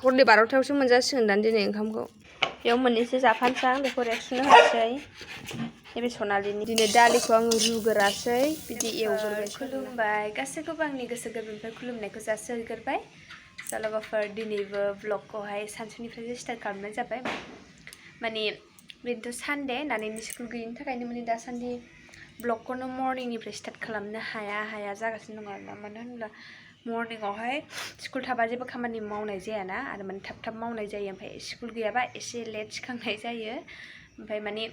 हरनि 12थायावसो मोनजासिगोन दां दिनै ओंखामखौ बेयाव मोननैसो जाफानोसै आं बेखौ रिएक्सन होनोसै नैबे सनालिनि दिनै दालिखौ आङो रुगोरासै बिदि एवगोरबाय खुलुमबाय गासैखौबो आंनि गोसो गोरबोनिफ्राय खुलुमनायखौ जासिहरग्रोबाय लोगोफोर दिनैबो ब्लगखौहाय सानसुनिफ्रायसो स्टार्ट खालामनाय जाबाय माने बेनोथ' सानडे नानिनि स्कुल गैयिनि थाखायनो माने दासान्दि ब्लगखौनो मर्निंनिफ्राय स्टार्ट खालामनो हाया जागासिनो दं आरोना मानो होनब्ला मर्निंआवहाय स्कुल थाबा जेबो खामानि मावनाय जायाना आरो माने थाब मावनाय जायो ओमफ्राय स्कुल गैयाबा एसे लेट सिखांनाय जायो ओमफ्राय माने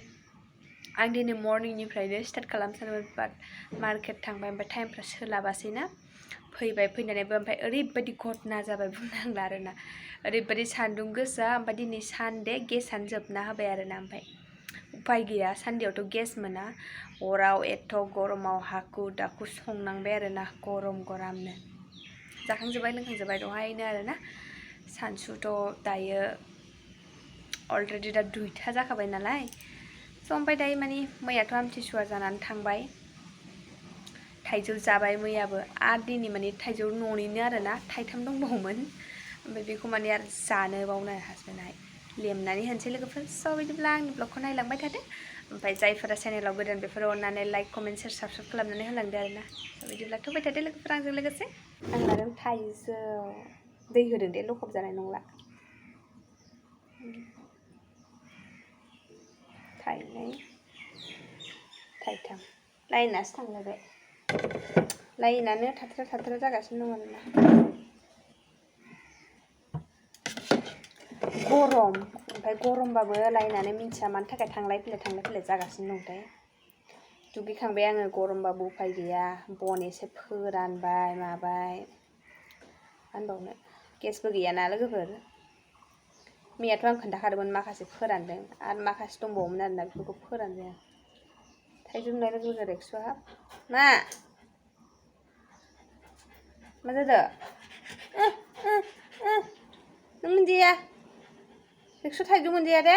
आं दिनै मर्निंनिफ्रायनो स्टार्ट खालामनो सानोमोन बाट मार्केट थांबाय ओमफ्राय टाइमफ्रा सोलाबासै ना फैबाय फैनानैबो ओमफ्राय ओरैबायदि घटना जाबाय बुंनांला आरोना ओरैबायदि सान्दुं गोसा ओमफ्राय दिनै सानडे गेसआनो जोबना होबाय आरोना ओमफ्राय उपाय गैया सानडेआवथ' गेस मोना अराव एथ' गरमाव हाखु दाखु संनांबाय आरोना गरमनो जाखांजोब्बाय लोंखांजोब्बाय दहायनो आरोना सानसुथ' दायो अलरेडि दा 2टा जाखाबाय नालाय स' ओमफ्राय दायो माने मैयाथ' आमथिसुवा जानानै थांबाय थाइजौ जाबाय मैयाबो आरो दिनै माने थाइजौ न'निनो आरोना 3 दंबावोमोन ओमफ्राय बेखौ माने आरो जानो बावनो हासबेन्डआहाय लेमनानै होनोसै लोगोफोर स' बिदिब्ला आंनि ब्लगखौ नायलांबाय थादो ओमफ्राय जायफोरा चेनेलाव गोदान बेफोर अननानै लाइक कमेन्ट शेयार साबस्क्राइब खालामनानै होलांदो आरोना स' बिदिब्ला थुबाय थादो लोगोफोर आंजों लोगोसे आं लादों थाइजौ दै होदों दे लखब जानाय नंला थाइनै थाइथाम लाइनासो थांलायबाय लाइनानो थाथ्रा जागासिनो दं आरोना गरम ओमफ्राय गरमबाबो लाइनानो मिन्थिया मानि थाखाय थांलाय फैलाय जागासिनो दंथाय दुगैखांबाय आङो गरमबाबो उफाय गैया बन एसे फोरानबाय माबाय होनबावनो गेसबो गैयाना लोगोफोर मैयाथ' आं खोन्थाखादोंमोन माखासे फोरानदों आरो माखासे दंबावोमोन आरोना बेफोरखौ फोरानबाय आं थाइजौ नुनाय लोगो लोगो रेक्सु हाब मा जादों नों मोनजाया रेक्सु थाइजौ मोनजाया दे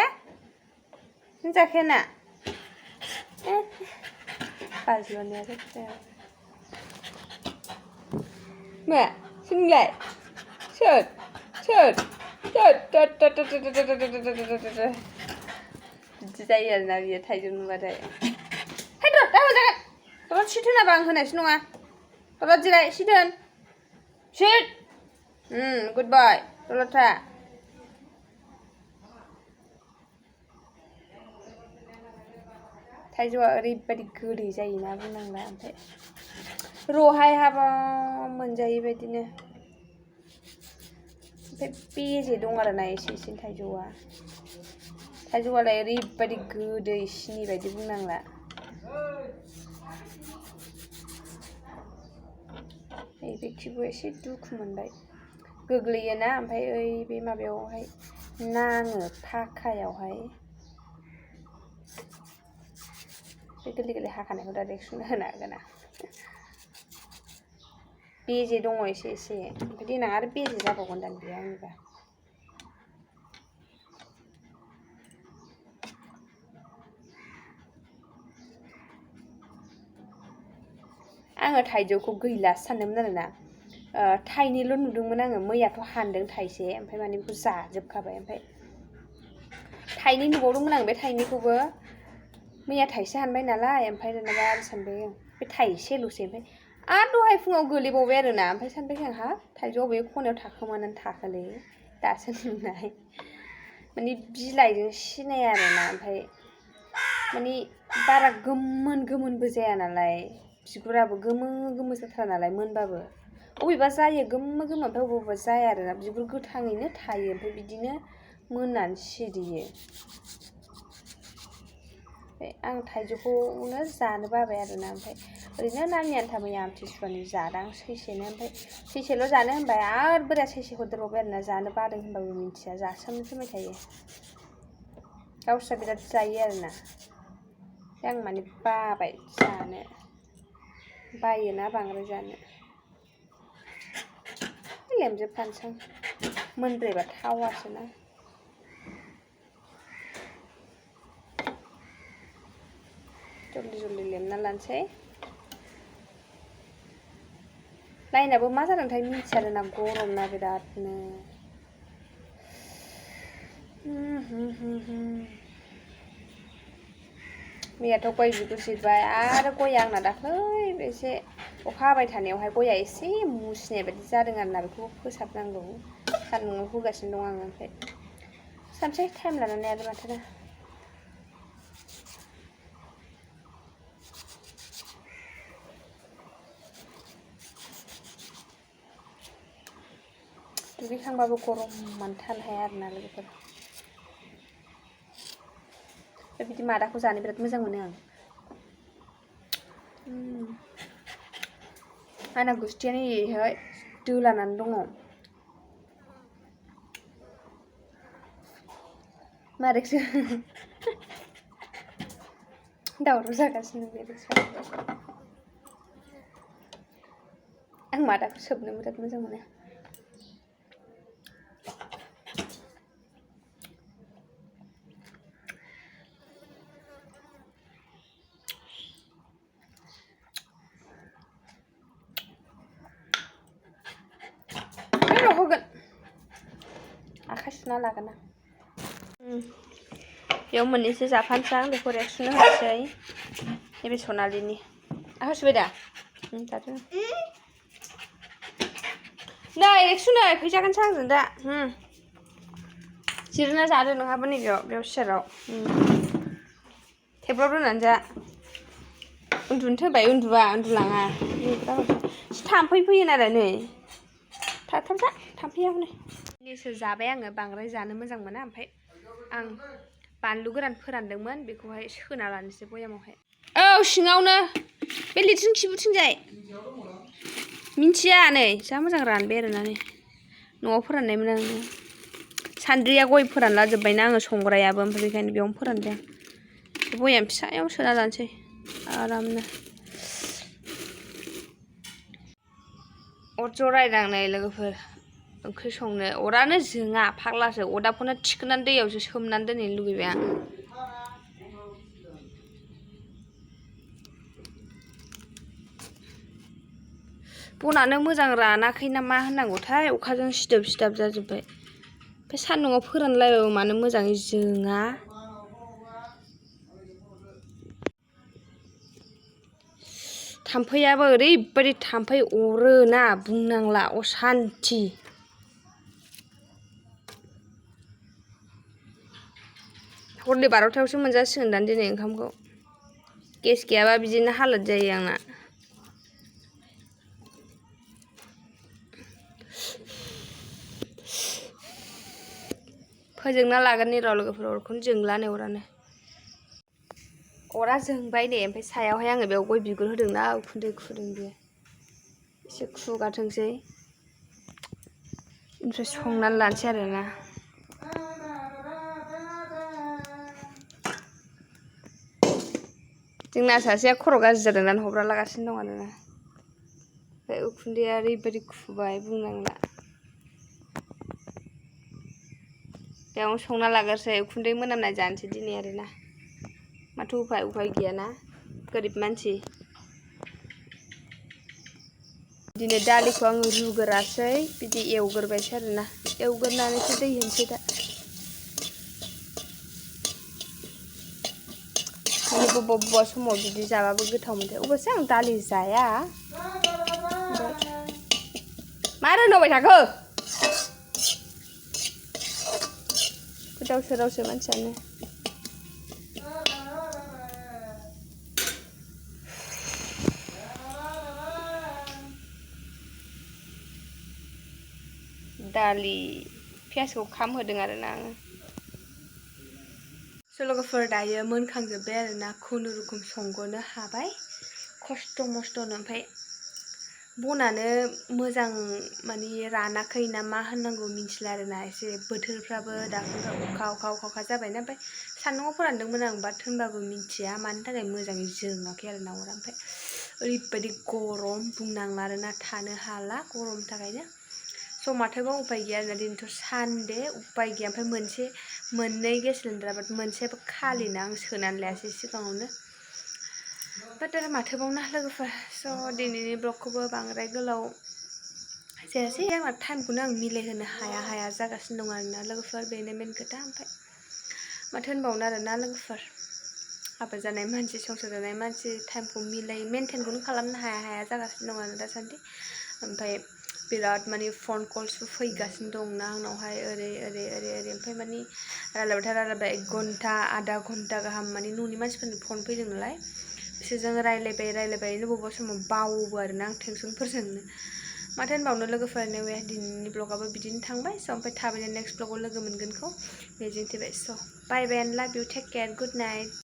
नों जाखाया ना बाज्ल'नाया जाखाया मा सोरनिलाय सोर बिदि जायो आरोना बियो थाइजौ नुबाथाय फैद' दा होजागोन दलद सिट होनाबा आं होनायसो नङा दलद जिराय सिट होन सिट गुड बय दलद था थाइजौआ ओरैबायदि गोदै जायोना बुंनांला ओमफ्राय रहाय हाबा मोनजायै बायदिनो ओमफ्राय बेजे दं आरोना एसे थाइजौआलाय ओरैबायदि गोदै सिनि बायदि बुंनांला बे खिबु एसे दुखु मोनबाय गोग्लैयोना ओमफ्राय ओइ बे माबायावहाय नाङो फाखायावहाय बे गोरलै हाखानायखौ दा रेक्सन होनो हागोन बेजे दङ एसे ओमफ्राय देनां आरो बेजे जाबावगोन दां बेयो आंनिबा आङो थाइजौखौ गैलासो सानदोंमोन आरोना थाइनैल' नुदोंमोन आङो मैयाथ' हानदों थाइसे ओमफ्राय माने बेखौ जाजोबखाबाय ओमफ्राय थाइनै नुबावदोंमोन आं बे थाइनैखौबो मैया थाइसे हानबाय नालाय ओमफ्राय दाना आरो सानबाय आं बे थाइसेल'सै ओमफ्राय आरो दहाय फुङाव गोलैबावबाय आरोना ओमफ्राय सानबाय आं हाब थाइजौआ बबे खनायाव थाखोमानानै थाखोलै दासो नुनाय माने बिलाइजों सिनाया आरोना ओमफ्राय माने बारा गोमोनबो जाया नालाय बिगुराबो गोमो जाथारा नालाय मोनबाबो अबेबा जायो गोमो ओमफ्राय अबेबा जाया आरोना बिगुर गोथाङैनो थायो ओमफ्राय बिदिनो मोननानै सिरियो आं थाइजौखौनो जानो बाबाय आरोना ओमफ्राय ओरैनो नानि आन्था मैया आमथिसुवानि जादां सैसेनो ओमफ्राय सैसेल' जानो होनबाय आरो बोराया सैसे हरदेरबावबाय आरोना जानो बादों होनबाबो मिन्थिया जासोमनो फोरमाय थायो गावस्रा बिराद जायो आरोना आं माने बाबाय जानो बायोना बांद्राय जानो लेमजोबखानोसै मोनब्रैबा थावासोना जल्दि लेमना लानोसै लाइनाबो मा जादोंथाय मिन्थिया आरोना गरम ना बिरादनो मैयाथ' गय बिगुर जिरबाय आरो गया आंना दाख्लै एसे अखा हाबाय थानायावहाय गया एसे मुसिनाय बायदि जादों आरोना बेखौ फोसाबनांगौ सान्दुङाव होगासिनो दं आङो ओमफ्राय सानसे टाइम लानानै आरो माथो दुगैखांबाबो गरमानो थानो हाया आरोना लोगोफोर बिदि मादाखौ जानो बिराद मोजां मोनो आं आंना गुस्थियानो ओरैहाय दोलानानै दङ मारैसो दावराव जागासिनो आं मादाखौ सोबनो बिराद मोजां मोनो होगोन आखाइ सुना लागोन आं बेयाव मोननैसो जाफानोसै आं बेखौ रेक्सनो होनोसै नैबे सनालिनि आखाइ सुबाय दा जादो नै रेक्सनो फैजागोनसो आंजों दा जिरायना जादो नोंहाबो नैबेयाव बेयाव सियाराव टेबोलाव दोननानै जा उन्दुनो थोनबाय उन्दुलाङा थाम्फै फैयो नालाय नै थाब जा थाम्फैया हनै निसो जाबाय आङो बांद्राय जानो मोजां मोना ओमफ्राय आं बानलु गोरान फोरानदोंमोन बेखौहाय सोना लानोसै बयामावहाय औ सिङावनो बे लेट्रिन खिबुथिंजाय मिन्थिया नै जा मोजां रानबाय आरोना नै न'आव फोराननायमोन आं सान्द्रिया गय फोरानला जोब्बायना आङो संग्रायाबो ओमफ्राय बेखायनो बेयावनो फोरानदों बयाम फिसायाव सोना लानोसै आरामनो अर जरायनांनाय लोगोफोर ओंख्रि संनो अरानो जोङा फाग्लासो अरदाबखौनो थिखोनानै दैयावसो सोमनानै दोननो लुगैबाय आं बनानो मोजां रानाखै ना मा होननांगौथाय अखाजों सिदोब जाजोब्बाय ओमफ्राय सान्दुङाव फोरानलायबाबो मानो मोजाङै जोङा थाम्फैयाबो ओरैबायदि थाम्फै अरोना बुंनांला असान्थि हरनि 12थायावसो मोनजासिगोन दां दिनै ओंखामखौ गेस गैयाबा बिदिनो हालोद जायो आंना फोजोंना लागोन र' लोगोफोर अरखौनो जोंला नै अरा जोंबाय नै ओमफ्राय सायावहाय आङो बेयाव गय बिगुर होदोंना उखुन्दै खुदों बेयो एसे खुगाथोंसै ओमफ्राय संनानै लानोसै आरोना जोंना सासेया खर' गाज्रि जादों ना हब्रा लागासिनो दं आरोना ओमफ्राय उखुन्दैया ओरैबायदि खुबाय बुंनांला बेयावनो संना लागोरसै उखुन्दै मोनामनाय जानोसै दिनै आरोना माथो उफाय गैयाना गोरिब मानसि दिनै दालिखौ आङो रुगोरासै बिदि एवगोरबायसो आरोना एवगोरनानैसो दै होनोसै दा बबेबा समाव बिदि जाबाबो गोथाव मोनथारो अबयसे आं दालि जाया मा रोंदावबाय थाखो गोदाव सोरावसो मानसियानो दालि पियासखौ खामहोदों आरोना आङो लोगोफोर दायो मोनखांजोब्बाय आरोना खुनुरुखुम संग'नो हाबाय खस्थ' मस्थ'नो ओमफ्राय बनानो मोजां माने रानाखै ना मा होननांगौ मिन्थिला आरोना एसे बोथोरफ्राबो दाख्लैफोर अखा जाबायना ओमफ्राय सान्दुङाव फोरानदोंमोन आं बाट होनबाबो मिन्थिया मानि थाखाय मोजाङै जोङाखै आरोना अरा ओमफ्राय ओरैबायदि गरम बुंनांला आरोना थानो हाला गरमनि थाखायनो स' माथोबा उपाय गैया आरोना दिनैथ' सानडे उपाय गैया ओमफ्राय मोननै गेस सिलिन्डार बाट मोनसेबो खालिना आं सोनानै लायासै सिगाङावनो बाट आरो माथोबावना लोगोफोर स' दिनैनि ब्लगखौबो बांद्राय गोलाव जायासै आंना टाइमखौनो आं मिलायहोनो हाया जागासिनो दं आरोना लोगोफोर बेनो मेन खोथा ओमफ्राय माथो होनबावनो आरोना लोगोफोर हाबा जानाय मानसि संसार जानाय मानसि टाइमखौ मेनटेनखौनो खालामनो हाया जागासिनो दं आरो दासान्दि ओमफ्राय बिराद माने फन कल्सबो फैगासिनो दंना आंनावहाय ओरै ओमफ्राय माने रायलायबाय 1 घन्टा आधा घन्टा गाहाम माने न'नि मानसिफोरनि फन फैदों नालाय बिसोरजों रायलायबायनो बबेबा समाव बावोबो आरोना आं टेनसनफोरजोंनो माथो होनबावनो लोगोफोर दिनैनि ब्लगाबो बिदिनो थांबाय स' ओमफ्राय थाबैनो नेक्स्ट ब्लगाव लोगो मोनगोनखौ मिजिंथिबाय स' bye bye and love you take care good night